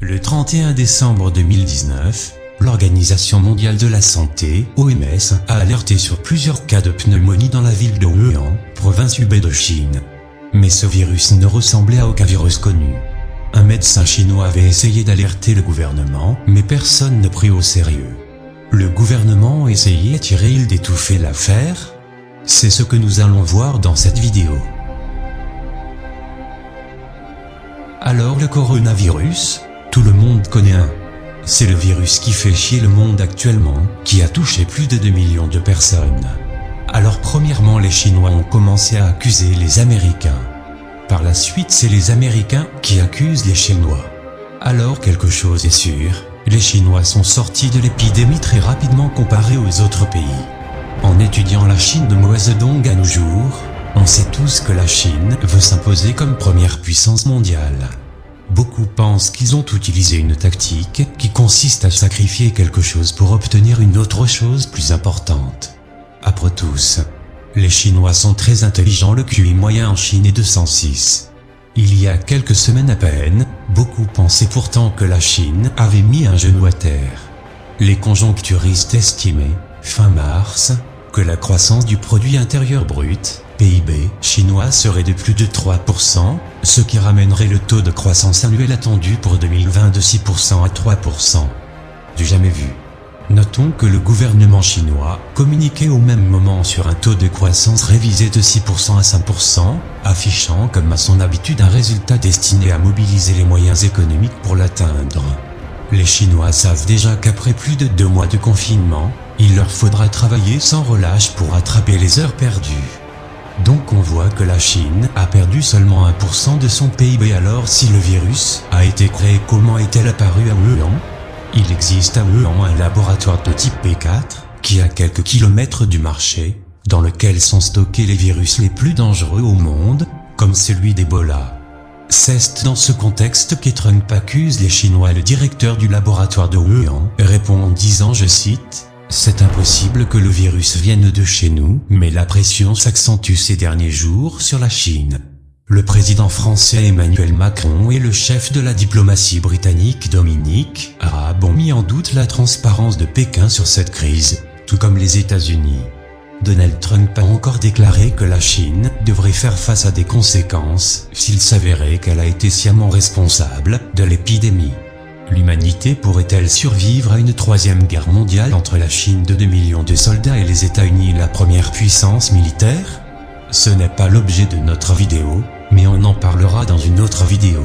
Le 31 décembre 2019, l'Organisation mondiale de la santé, OMS, a alerté sur plusieurs cas de pneumonie dans la ville de Wuhan, province Hubei de Chine. Mais ce virus ne ressemblait à aucun virus connu. Un médecin chinois avait essayé d'alerter le gouvernement, mais personne ne prit au sérieux. Le gouvernement essayait-il d'étouffer l'affaire? C'est ce que nous allons voir dans cette vidéo. Alors le coronavirus? Tout le monde connaît un. C'est le virus qui fait chier le monde actuellement, qui a touché plus de 2 millions de personnes. Alors premièrement, les Chinois ont commencé à accuser les Américains. Par la suite, c'est les Américains qui accusent les Chinois. Alors quelque chose est sûr, les Chinois sont sortis de l'épidémie très rapidement comparé aux autres pays. En étudiant la Chine de Mao Zedong à nos jours, on sait tous que la Chine veut s'imposer comme première puissance mondiale. Beaucoup pensent qu'ils ont utilisé une tactique qui consiste à sacrifier quelque chose pour obtenir une autre chose plus importante. Après tous, les Chinois sont très intelligents. Le QI moyen en Chine est de 106. Il y a quelques semaines à peine, beaucoup pensaient pourtant que la Chine avait mis un genou à terre. Les conjoncturistes estimaient, fin mars, que la croissance du produit intérieur brut, PIB, chinois serait de plus de 3%, ce qui ramènerait le taux de croissance annuel attendu pour 2020 de 6% à 3%. Du jamais vu. Notons que le gouvernement chinois communiquait au même moment sur un taux de croissance révisé de 6% à 5%, affichant comme à son habitude un résultat destiné à mobiliser les moyens économiques pour l'atteindre. Les Chinois savent déjà qu'après plus de 2 mois de confinement, il leur faudra travailler sans relâche pour rattraper les heures perdues. Donc on voit que la Chine a perdu seulement 1% de son PIB. Alors si le virus a été créé, comment est-elle apparue à Wuhan? Il existe à Wuhan un laboratoire de type P4, qui est à quelques kilomètres du marché, dans lequel sont stockés les virus les plus dangereux au monde, comme celui d'Ebola. C'est dans ce contexte que Trump accuse les Chinois. Le directeur du laboratoire de Wuhan répond en disant, je cite, « C'est impossible que le virus vienne de chez nous, mais la pression s'accentue ces derniers jours sur la Chine. » Le président français Emmanuel Macron et le chef de la diplomatie britannique Dominic Raab ont mis en doute la transparence de Pékin sur cette crise, tout comme les États-Unis. Donald Trump a encore déclaré que la Chine devrait faire face à des conséquences s'il s'avérait qu'elle a été sciemment responsable de l'épidémie. L'humanité pourrait-elle survivre à une 3e guerre mondiale entre la Chine de 2 millions de soldats et les États-Unis, la première puissance militaire? Ce n'est pas l'objet de notre vidéo, mais on en parlera dans une autre vidéo.